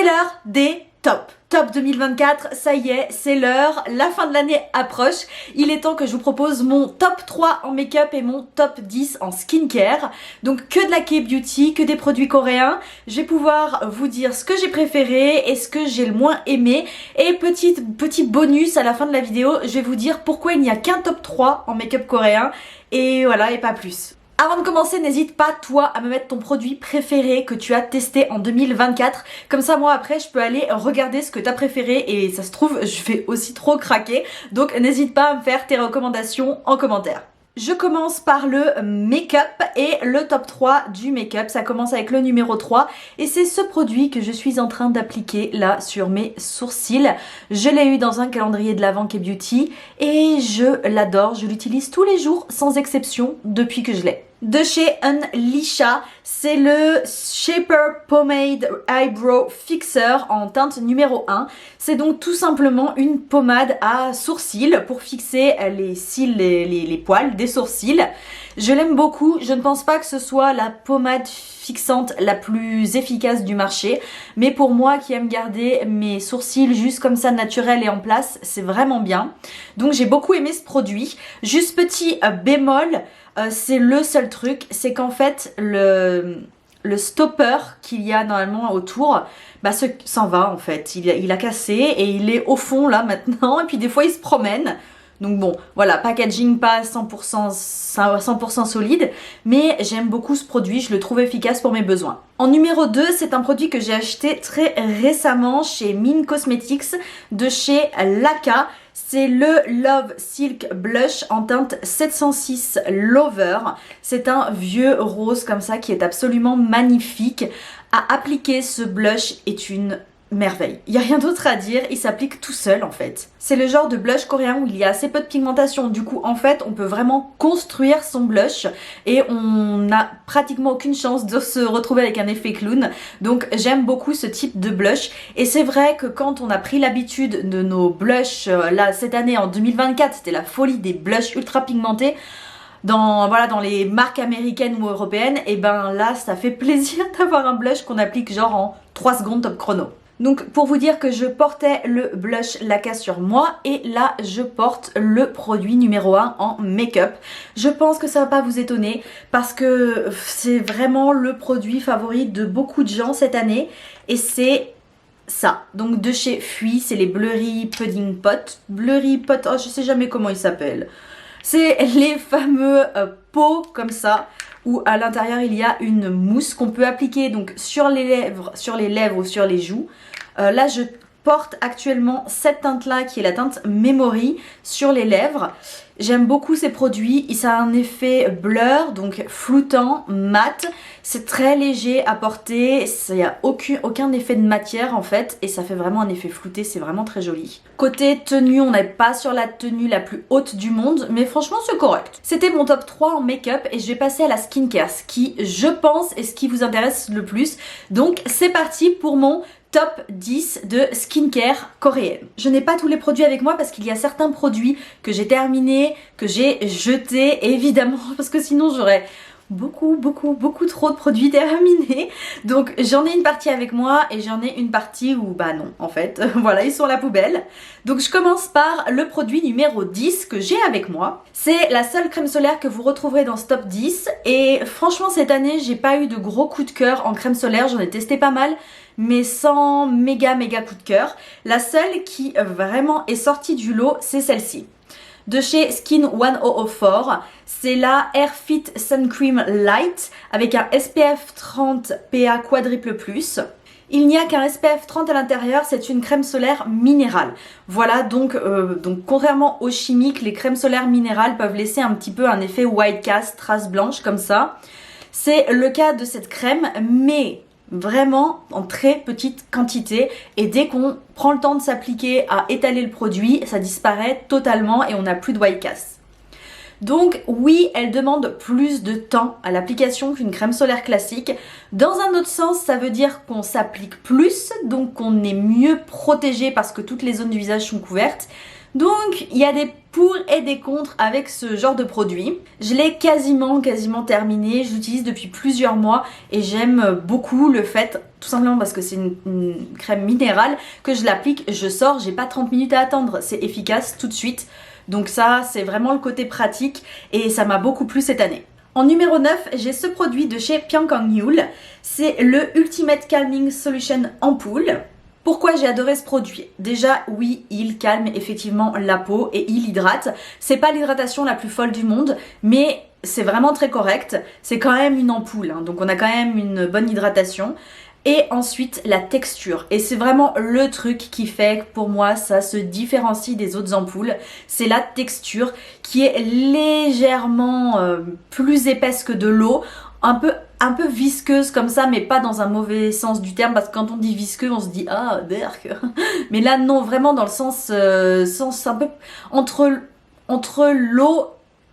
l'heure des tops. Top 2024, ça y est, c'est l'heure, la fin de l'année approche. Il est temps que je vous propose mon top 3 en make-up et mon top 10 en skincare. Donc que de la K-beauty, que des produits coréens. Je vais pouvoir vous dire ce que j'ai préféré et ce que j'ai le moins aimé. Et petit bonus à la fin de la vidéo, je vais vous dire pourquoi il n'y a qu'un top 3 en make-up coréen. Et voilà, et pas plus. Avant de commencer, n'hésite pas toi à me mettre ton produit préféré que tu as testé en 2024. Comme ça moi après je peux aller regarder ce que tu as préféré et ça se trouve je vais aussi trop craquer. Donc n'hésite pas à me faire tes recommandations en commentaire. Je commence par le make-up et le top 3 du make-up. Ça commence avec le numéro 3 et c'est ce produit que je suis en train d'appliquer là sur mes sourcils. Je l'ai eu dans un calendrier de l'Avent K-beauty et je l'adore. Je l'utilise tous les jours sans exception depuis que je l'ai. De chez Unleasha, c'est le Shaper Pomade Eyebrow Fixer en teinte numéro 1. C'est donc tout simplement une pommade à sourcils pour fixer les cils, les poils des sourcils. Je l'aime beaucoup, je ne pense pas que ce soit la pommade fixante la plus efficace du marché, mais pour moi qui aime garder mes sourcils juste comme ça naturels et en place, c'est vraiment bien. Donc j'ai beaucoup aimé ce produit. Juste petit bémol, c'est le seul truc, c'est qu'en fait le stopper qu'il y a normalement autour s'en va en fait, il a cassé et il est au fond là maintenant et puis des fois il se promène. Donc bon, voilà, packaging pas 100% solide, mais j'aime beaucoup ce produit, je le trouve efficace pour mes besoins. En numéro 2, c'est un produit que j'ai acheté très récemment chez Min Cosmetics de chez Laka. C'est le Love Silk Blush en teinte 706 Lover. C'est un vieux rose comme ça qui est absolument magnifique. À appliquer, ce blush est une merveille. Il n'y a rien d'autre à dire, il s'applique tout seul en fait. C'est le genre de blush coréen où il y a assez peu de pigmentation, du coup en fait on peut vraiment construire son blush et on n'a pratiquement aucune chance de se retrouver avec un effet clown. Donc j'aime beaucoup ce type de blush et c'est vrai que quand on a pris l'habitude de nos blushs, là cette année en 2024 c'était la folie des blushs ultra pigmentés, dans les marques américaines ou européennes, et ben là ça fait plaisir d'avoir un blush qu'on applique genre en 3 secondes top chrono. Donc pour vous dire que je portais le blush Laka sur moi et là je porte le produit numéro 1 en make-up. Je pense que ça va pas vous étonner parce que c'est vraiment le produit favori de beaucoup de gens cette année et c'est ça. Donc de chez Fui, c'est les Blurry Pudding Pot. Blurry Pot, oh je sais jamais comment ils s'appellent. C'est les fameux pots comme ça où à l'intérieur il y a une mousse qu'on peut appliquer donc sur les lèvres ou sur les joues. Là je porte actuellement cette teinte là qui est la teinte Memory sur les lèvres. J'aime beaucoup ces produits, ça a un effet blur, donc floutant, mat. C'est très léger à porter, il n'y a aucun effet de matière en fait et ça fait vraiment un effet flouté, c'est vraiment très joli. Côté tenue, on n'est pas sur la tenue la plus haute du monde, mais franchement c'est correct. C'était mon top 3 en make-up et je vais passer à la skincare, ce qui je pense est ce qui vous intéresse le plus. Donc c'est parti pour mon top 10 de skincare coréenne. Je n'ai pas tous les produits avec moi parce qu'il y a certains produits que j'ai terminés, que j'ai jetés évidemment parce que sinon j'aurais beaucoup trop de produits terminés. Donc j'en ai une partie avec moi et j'en ai une partie où bah non en fait voilà ils sont à la poubelle. Donc je commence par le produit numéro 10 que j'ai avec moi. C'est la seule crème solaire que vous retrouverez dans ce top 10 et franchement cette année j'ai pas eu de gros coup de cœur en crème solaire, j'en ai testé pas mal mais sans méga coup de cœur. La seule qui vraiment est sortie du lot c'est celle-ci. De chez Skin 1004, c'est la Airfit Sun Cream Light avec un SPF 30 PA quadruple plus. Il n'y a qu'un SPF 30 à l'intérieur, c'est une crème solaire minérale. Voilà, donc contrairement aux chimiques, les crèmes solaires minérales peuvent laisser un petit peu un effet white cast, trace blanche comme ça. C'est le cas de cette crème, mais vraiment en très petite quantité et dès qu'on prend le temps de s'appliquer à étaler le produit, ça disparaît totalement et on n'a plus de white cast. Donc oui, elle demande plus de temps à l'application qu'une crème solaire classique. Dans un autre sens, ça veut dire qu'on s'applique plus, donc qu'on est mieux protégé parce que toutes les zones du visage sont couvertes. Donc il y a des pour et des contre avec ce genre de produit. Je l'ai quasiment terminé, je l'utilise depuis plusieurs mois et j'aime beaucoup le fait, tout simplement parce que c'est une crème minérale, que je l'applique, je sors, j'ai pas 30 minutes à attendre, c'est efficace tout de suite. Donc ça c'est vraiment le côté pratique et ça m'a beaucoup plu cette année. En numéro 9, j'ai ce produit de chez Piankangneul, c'est le Ultimate Calming Solution Ampoule. Pourquoi j'ai adoré ce produit? Déjà, oui, il calme effectivement la peau et il hydrate. C'est pas l'hydratation la plus folle du monde, mais c'est vraiment très correct. C'est quand même une ampoule, hein, donc on a quand même une bonne hydratation. Et ensuite, la texture. Et c'est vraiment le truc qui fait que pour moi, ça se différencie des autres ampoules. C'est la texture qui est légèrement plus épaisse que de l'eau. Un peu visqueuse comme ça, mais pas dans un mauvais sens du terme, parce que quand on dit visqueux, on se dit ah berk. Mais là non, vraiment dans le sens un peu entre l'eau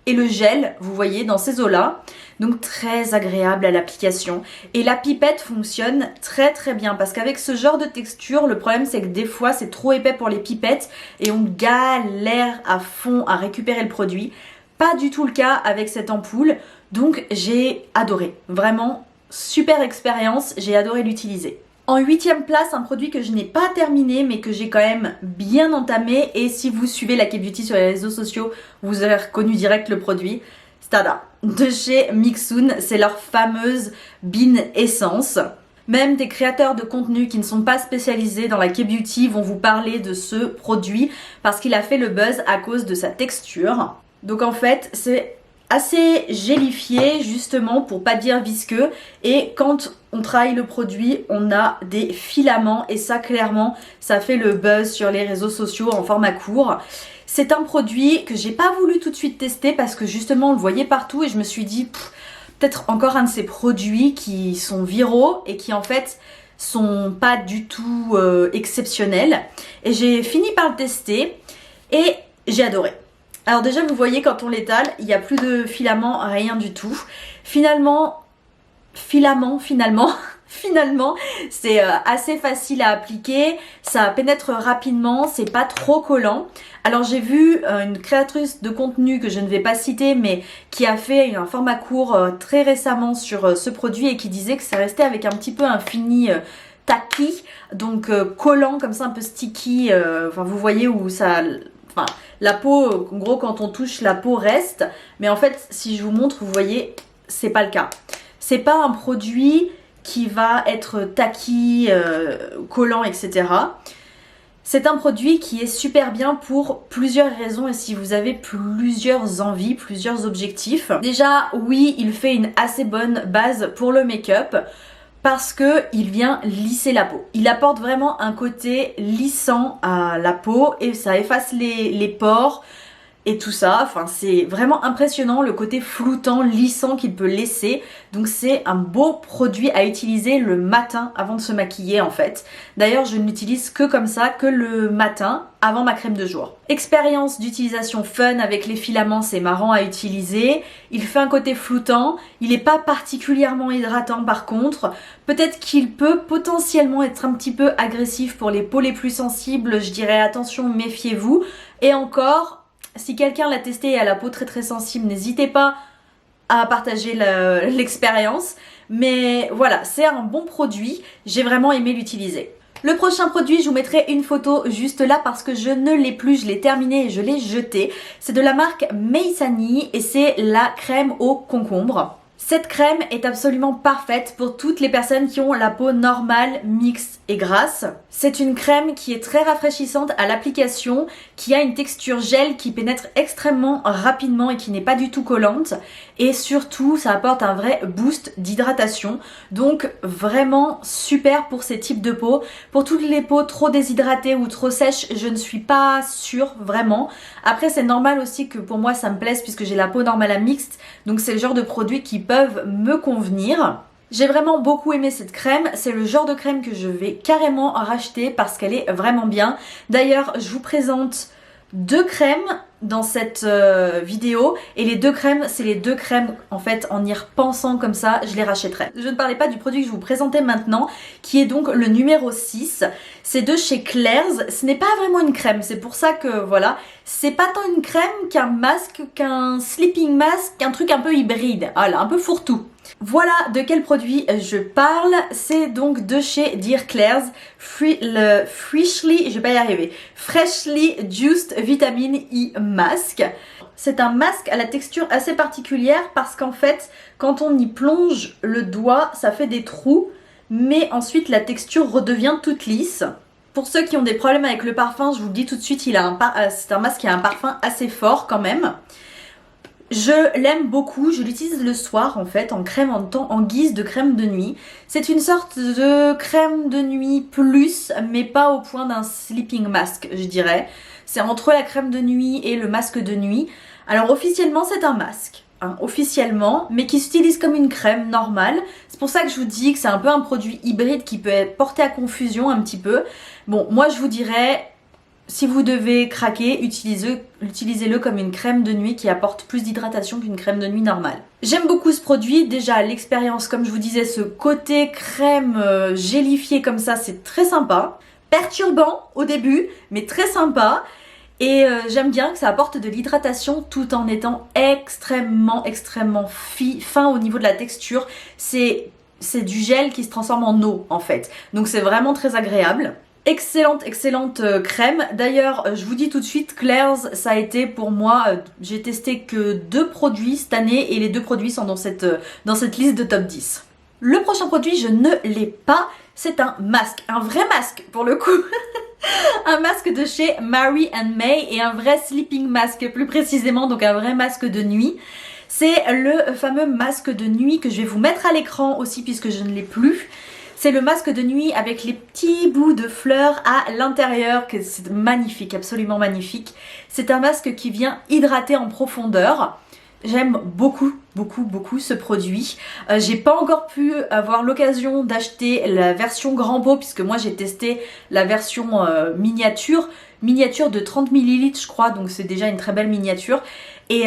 et le gel, vous voyez, dans ces eaux-là. Donc très agréable à l'application. Et la pipette fonctionne très très bien, parce qu'avec ce genre de texture, le problème c'est que des fois c'est trop épais pour les pipettes et on galère à fond à récupérer le produit. Pas du tout le cas avec cette ampoule. Donc j'ai adoré, vraiment super expérience, j'ai adoré l'utiliser. En 8e place, un produit que je n'ai pas terminé mais que j'ai quand même bien entamé, et si vous suivez la K-Beauty sur les réseaux sociaux, vous aurez reconnu direct le produit. Stada de chez Mixoon, c'est leur fameuse Bean Essence. Même des créateurs de contenu qui ne sont pas spécialisés dans la K-Beauty vont vous parler de ce produit parce qu'il a fait le buzz à cause de sa texture. Donc en fait, c'est assez gélifié justement pour pas dire visqueux, et quand on travaille le produit on a des filaments et ça clairement ça fait le buzz sur les réseaux sociaux en format court. C'est un produit que j'ai pas voulu tout de suite tester parce que justement on le voyait partout et je me suis dit peut-être encore un de ces produits qui sont viraux et qui en fait sont pas du tout exceptionnels, et j'ai fini par le tester et j'ai adoré. Alors déjà vous voyez quand on l'étale, il n'y a plus de filaments, rien du tout. Finalement, c'est assez facile à appliquer, ça pénètre rapidement, c'est pas trop collant. Alors j'ai vu une créatrice de contenu que je ne vais pas citer mais qui a fait un format court très récemment sur ce produit et qui disait que ça restait avec un petit peu un fini tacky, donc collant comme ça, un peu sticky, enfin vous voyez où ça... Enfin, la peau, en gros, quand on touche, la peau reste. Mais en fait, si je vous montre, vous voyez, c'est pas le cas. C'est pas un produit qui va être tacky, collant, etc. C'est un produit qui est super bien pour plusieurs raisons et si vous avez plusieurs envies, plusieurs objectifs. Déjà, oui, il fait une assez bonne base pour le make-up, parce que il vient lisser la peau. Il apporte vraiment un côté lissant à la peau et ça efface les pores et tout ça. Enfin, c'est vraiment impressionnant le côté floutant, lissant qu'il peut laisser. Donc c'est un beau produit à utiliser le matin avant de se maquiller en fait. D'ailleurs, je ne l'utilise que comme ça, que le matin avant ma crème de jour. Expérience d'utilisation fun avec les filaments, c'est marrant à utiliser. Il fait un côté floutant, il n'est pas particulièrement hydratant par contre. Peut-être qu'il peut potentiellement être un petit peu agressif pour les peaux les plus sensibles, je dirais attention, méfiez-vous. Et encore, si quelqu'un l'a testé et a la peau très très sensible, n'hésitez pas à partager l'expérience. Mais voilà, c'est un bon produit, j'ai vraiment aimé l'utiliser. Le prochain produit, je vous mettrai une photo juste là parce que je ne l'ai plus, je l'ai terminé et je l'ai jeté. C'est de la marque Meisani et c'est la crème au concombre. Cette crème est absolument parfaite pour toutes les personnes qui ont la peau normale, mixte et grasse. C'est une crème qui est très rafraîchissante à l'application, qui a une texture gel qui pénètre extrêmement rapidement et qui n'est pas du tout collante. Et surtout, ça apporte un vrai boost d'hydratation. Donc vraiment super pour ces types de peau. Pour toutes les peaux trop déshydratées ou trop sèches, je ne suis pas sûre vraiment. Après, c'est normal aussi que pour moi ça me plaise puisque j'ai la peau normale à mixte. Donc c'est le genre de produit qui peuvent me convenir. J'ai vraiment beaucoup aimé cette crème, c'est le genre de crème que je vais carrément racheter parce qu'elle est vraiment bien. D'ailleurs, je vous présente 2 crèmes dans cette vidéo et les 2 crèmes, c'est les 2 crèmes en fait en y repensant comme ça, je les rachèterai. Je ne parlais pas du produit que je vous présentais maintenant qui est donc le numéro 6. C'est de chez Claire's. Ce n'est pas vraiment une crème, c'est pour ça que voilà, c'est pas tant une crème qu'un masque, qu'un sleeping mask, qu'un truc un peu hybride, voilà, un peu fourre-tout. Voilà de quel produit je parle, c'est donc de chez Dear Claire's, le Freshly, je vais pas y arriver, Freshly Juiced Vitamin E Mask. C'est un masque à la texture assez particulière parce qu'en fait, quand on y plonge le doigt, ça fait des trous, mais ensuite la texture redevient toute lisse. Pour ceux qui ont des problèmes avec le parfum, je vous le dis tout de suite, c'est un masque qui a un parfum assez fort quand même. Je l'aime beaucoup, je l'utilise le soir en fait en guise de crème de nuit. C'est une sorte de crème de nuit plus, mais pas au point d'un sleeping mask je dirais. C'est entre la crème de nuit et le masque de nuit. Alors officiellement c'est un masque, hein, officiellement, mais qui s'utilise comme une crème normale. C'est pour ça que je vous dis que c'est un peu un produit hybride qui peut être porté à confusion un petit peu. Bon, moi je vous dirais... Si vous devez craquer, utilisez-le comme une crème de nuit qui apporte plus d'hydratation qu'une crème de nuit normale. J'aime beaucoup ce produit, déjà l'expérience, comme je vous disais, ce côté crème gélifiée comme ça, c'est très sympa. Perturbant au début, mais très sympa. Et j'aime bien que ça apporte de l'hydratation tout en étant extrêmement fin au niveau de la texture. C'est du gel qui se transforme en eau en fait. Donc c'est vraiment très agréable. Excellente crème. D'ailleurs, je vous dis tout de suite, Claire's, ça a été pour moi, j'ai testé que 2 produits cette année et les 2 produits sont dans cette liste de top 10. Le prochain produit, je ne l'ai pas, c'est un masque, un vrai masque pour le coup. Un masque de chez Mary & May et un vrai sleeping mask plus précisément, donc un vrai masque de nuit. C'est le fameux masque de nuit que je vais vous mettre à l'écran aussi puisque je ne l'ai plus. C'est le masque de nuit avec les petits bouts de fleurs à l'intérieur, que c'est magnifique, absolument magnifique. C'est un masque qui vient hydrater en profondeur. J'aime beaucoup ce produit. J'ai pas encore pu avoir l'occasion d'acheter la version grand pot puisque moi j'ai testé la version miniature de 30 ml je crois, donc c'est déjà une très belle miniature. Et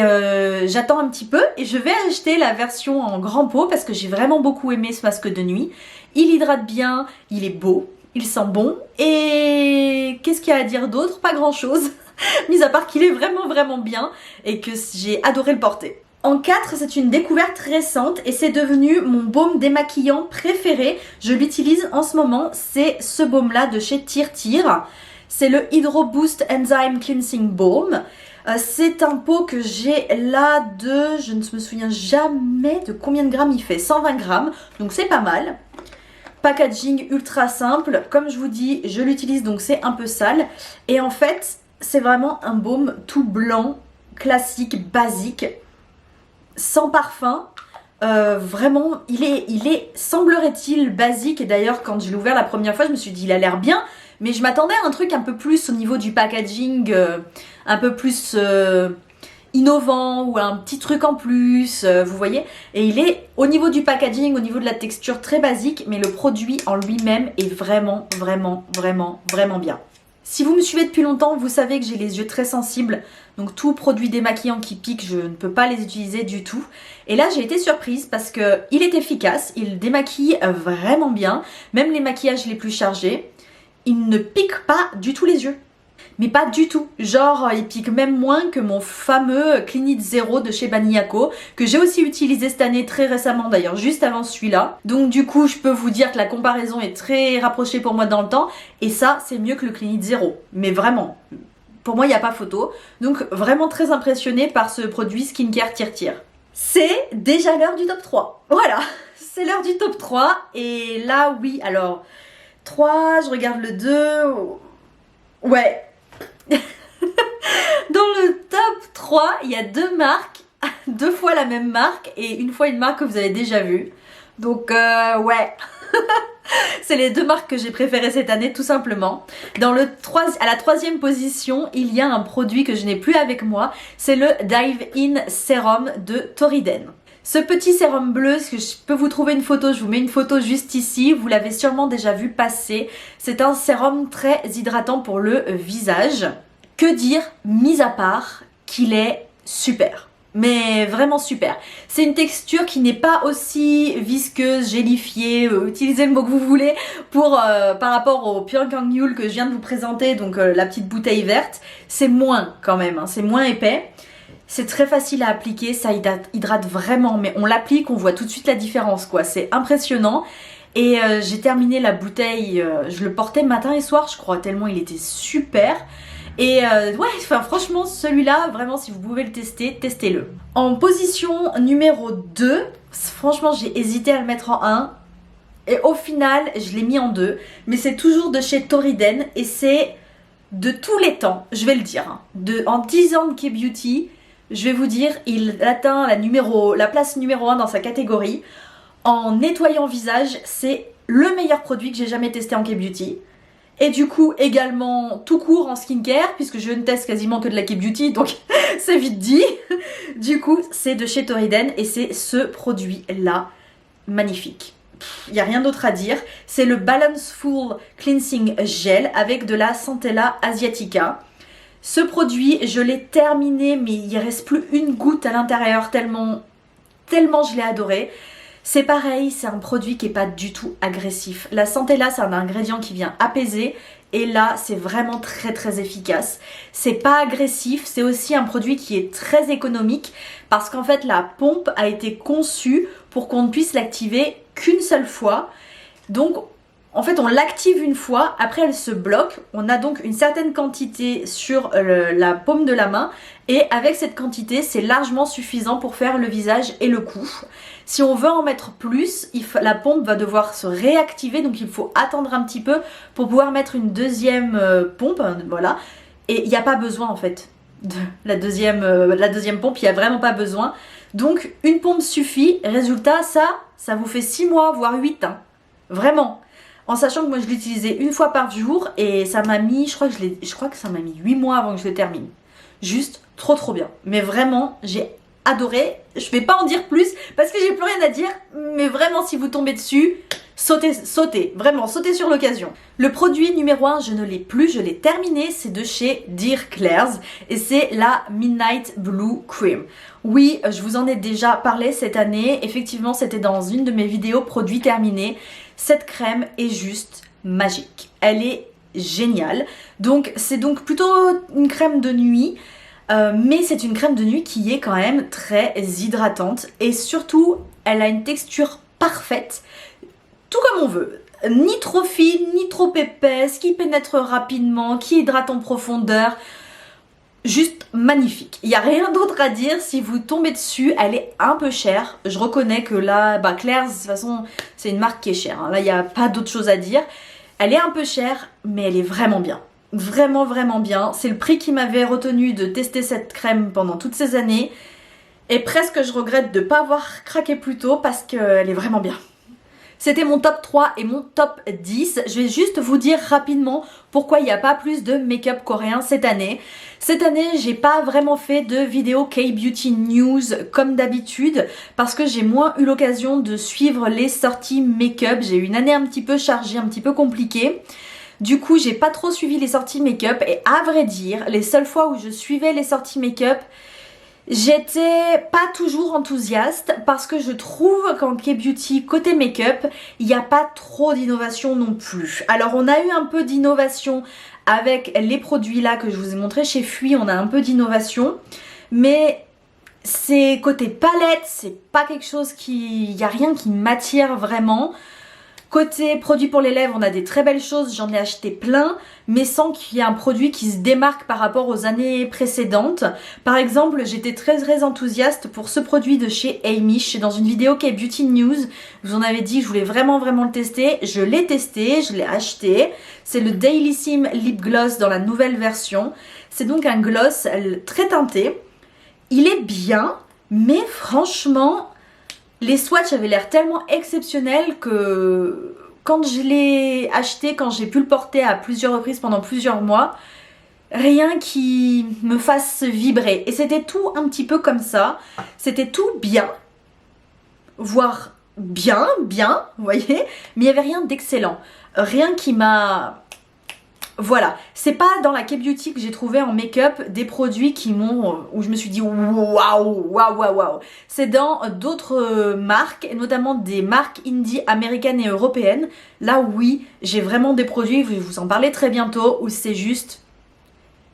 j'attends un petit peu et je vais acheter la version en grand pot parce que j'ai vraiment beaucoup aimé ce masque de nuit. Il hydrate bien, il est beau, il sent bon et qu'est-ce qu'il y a à dire d'autre? Pas grand chose, mis à part qu'il est vraiment bien et que j'ai adoré le porter. En 4, c'est une découverte récente et c'est devenu mon baume démaquillant préféré. Je l'utilise en ce moment, c'est ce baume là de chez Tir. C'est le Hydro Boost Enzyme Cleansing Balm. C'est un pot que j'ai là de, je ne me souviens jamais de combien de grammes il fait, 120 grammes, donc c'est pas mal. Packaging ultra simple, comme je vous dis, je l'utilise donc c'est un peu sale. Et en fait, c'est vraiment un baume tout blanc, classique, basique, sans parfum. Vraiment, il est semblerait-il basique. Et d'ailleurs, quand je l'ai ouvert la première fois, je me suis dit, il a l'air bien. Mais je m'attendais à un truc un peu plus au niveau du packaging, un peu plus innovant ou un petit truc en plus, vous voyez. Et il est au niveau du packaging, au niveau de la texture très basique, mais le produit en lui-même est vraiment bien. Si vous me suivez depuis longtemps, vous savez que j'ai les yeux très sensibles, donc tout produit démaquillant qui pique, je ne peux pas les utiliser du tout. Et là j'ai été surprise parce que il est efficace, il démaquille vraiment bien, même les maquillages les plus chargés. Il ne pique pas du tout les yeux. Mais pas du tout. Genre, il pique même moins que mon fameux Clinique Zero de chez Baniaco, que j'ai aussi utilisé cette année très récemment d'ailleurs, juste avant celui-là. Donc du coup, je peux vous dire que la comparaison est très rapprochée pour moi dans le temps. Et ça, c'est mieux que le Clinique Zero. Mais vraiment, pour moi, il n'y a pas photo. Donc vraiment très impressionnée par ce produit Skincare Tir. C'est déjà l'heure du top 3. Voilà, c'est l'heure du top 3. Et là, oui, alors... 3, je regarde le 2, ouais. Dans le top 3, il y a 2 marques, 2 fois la même marque et une fois une marque que vous avez déjà vue. Donc ouais, c'est les 2 marques que j'ai préférées cette année tout simplement. À la 3e position, il y a un produit que je n'ai plus avec moi, c'est le Dive In Serum de Toriden. Ce petit sérum bleu, je peux vous trouver une photo, je vous mets une photo juste ici, vous l'avez sûrement déjà vu passer. C'est un sérum très hydratant pour le visage. Que dire, mis à part qu'il est super. Mais vraiment super. C'est une texture qui n'est pas aussi visqueuse, gélifiée, utilisez le mot que vous voulez, par rapport au Pure Kangul que je viens de vous présenter, donc la petite bouteille verte. C'est moins quand même, hein, c'est moins épais. C'est très facile à appliquer, ça hydrate vraiment, mais on l'applique, on voit tout de suite la différence quoi, c'est impressionnant. Et j'ai terminé la bouteille, je le portais matin et soir je crois, tellement il était super. Et ouais, enfin, franchement celui-là, vraiment si vous pouvez le tester, testez-le. En position numéro 2, franchement j'ai hésité à le mettre en 1. Et au final je l'ai mis en 2. Mais c'est toujours de chez Toriden et c'est de tous les temps, je vais le dire. Hein, en 10 ans de K-Beauty, je vais vous dire, il atteint la place numéro 1 dans sa catégorie. En nettoyant visage, c'est le meilleur produit que j'ai jamais testé en K-Beauty. Et du coup également tout court en skincare puisque je ne teste quasiment que de la K-Beauty donc c'est vite dit. Du coup c'est de chez Toriden et c'est ce produit là magnifique. Il n'y a rien d'autre à dire. C'est le Balanceful Cleansing Gel avec de la Centella Asiatica. Ce produit je l'ai terminé mais il reste plus une goutte à l'intérieur tellement je l'ai adoré. C'est pareil, c'est un produit qui n'est pas du tout agressif. La Centella, c'est un ingrédient qui vient apaiser et là, c'est vraiment très efficace. C'est pas agressif, c'est aussi un produit qui est très économique parce qu'en fait, la pompe a été conçue pour qu'on ne puisse l'activer qu'une seule fois. Donc, en fait, on l'active une fois, après elle se bloque. On a donc une certaine quantité sur la paume de la main et avec cette quantité, c'est largement suffisant pour faire le visage et le cou. Si on veut en mettre plus, la pompe va devoir se réactiver, donc il faut attendre un petit peu pour pouvoir mettre une deuxième pompe, voilà. Et il n'y a pas besoin en fait de la deuxième pompe, il n'y a vraiment pas besoin. Donc une pompe suffit, résultat ça vous fait 6 mois, voire 8 ans, vraiment. En sachant que moi je l'utilisais une fois par jour et ça m'a mis, je crois que ça m'a mis 8 mois avant que je le termine. Juste trop bien. Mais vraiment, j'ai adoré. Je vais pas en dire plus parce que j'ai plus rien à dire. Mais vraiment, si vous tombez dessus, sautez. Vraiment, sautez sur l'occasion. Le produit numéro 1, je ne l'ai plus, je l'ai terminé. C'est de chez Dear Klairs et c'est la Midnight Blue Cream. Oui, je vous en ai déjà parlé cette année. Effectivement, c'était dans une de mes vidéos produits terminés. Cette crème est juste magique. Elle est géniale. Donc, c'est donc plutôt une crème de nuit. Mais c'est une crème de nuit qui est quand même très hydratante. Et surtout, elle a une texture parfaite. Tout comme on veut. Ni trop fine, ni trop épaisse, qui pénètre rapidement, qui hydrate en profondeur. Juste magnifique. Il n'y a rien d'autre à dire. Si vous tombez dessus, elle est un peu chère. Je reconnais que là, Klairs, de toute façon, c'est une marque qui est chère. Hein. Là, il n'y a pas d'autre chose à dire. Elle est un peu chère, mais elle est vraiment bien. Vraiment bien. C'est le prix qui m'avait retenu de tester cette crème pendant toutes ces années. Et presque je regrette de ne pas avoir craqué plus tôt parce qu'elle est vraiment bien. C'était mon top 3 et mon top 10. Je vais juste vous dire rapidement pourquoi il n'y a pas plus de make-up coréen cette année. Cette année, j'ai pas vraiment fait de vidéo K-Beauty News comme d'habitude parce que j'ai moins eu l'occasion de suivre les sorties make-up. J'ai eu une année un petit peu chargée, un petit peu compliquée. Du coup, j'ai pas trop suivi les sorties make-up et à vrai dire, les seules fois où je suivais les sorties make-up, j'étais pas toujours enthousiaste parce que je trouve qu'en K-Beauty, côté make-up, il n'y a pas trop d'innovation non plus. Alors on a eu un peu d'innovation avec les produits là que je vous ai montré chez Fui, on a un peu d'innovation, mais c'est côté palette, c'est pas quelque chose il n'y a rien qui m'attire vraiment. Côté produit pour les lèvres, on a des très belles choses, j'en ai acheté plein, mais sans qu'il y ait un produit qui se démarque par rapport aux années précédentes. Par exemple, j'étais très enthousiaste pour ce produit de chez Amish. Dans une vidéo K-Beauty News, je vous en avais dit que je voulais vraiment le tester. Je l'ai testé, je l'ai acheté. C'est le Dailyssim Lip Gloss dans la nouvelle version. C'est donc un gloss très teinté. Il est bien, mais franchement... les swatchs avaient l'air tellement exceptionnels que quand je l'ai acheté, quand j'ai pu le porter à plusieurs reprises pendant plusieurs mois, rien qui me fasse vibrer. Et c'était tout un petit peu comme ça. C'était tout bien, voire bien, vous voyez, mais il n'y avait rien d'excellent. Rien qui m'a Voilà, c'est pas dans la K-Beauty que j'ai trouvé en make-up des produits qui m'ont, où je me suis dit waouh, waouh, waouh, waouh. C'est dans d'autres marques, et notamment des marques indie américaines et européennes. Là oui, j'ai vraiment des produits, je vais vous en parler très bientôt, où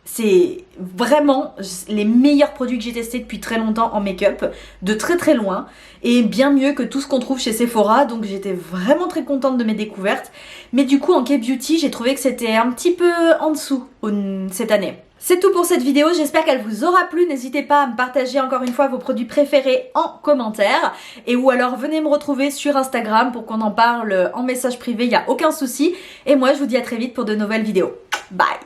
c'est vraiment les meilleurs produits que j'ai testés depuis très longtemps en make-up, de très très loin, et bien mieux que tout ce qu'on trouve chez Sephora, donc j'étais vraiment très contente de mes découvertes. Mais du coup en K-Beauty, j'ai trouvé que c'était un petit peu en dessous cette année. C'est tout pour cette vidéo, j'espère qu'elle vous aura plu. N'hésitez pas à me partager encore une fois vos produits préférés en commentaire, et ou alors venez me retrouver sur Instagram pour qu'on en parle en message privé, il n'y a aucun souci. Et moi je vous dis à très vite pour de nouvelles vidéos. Bye!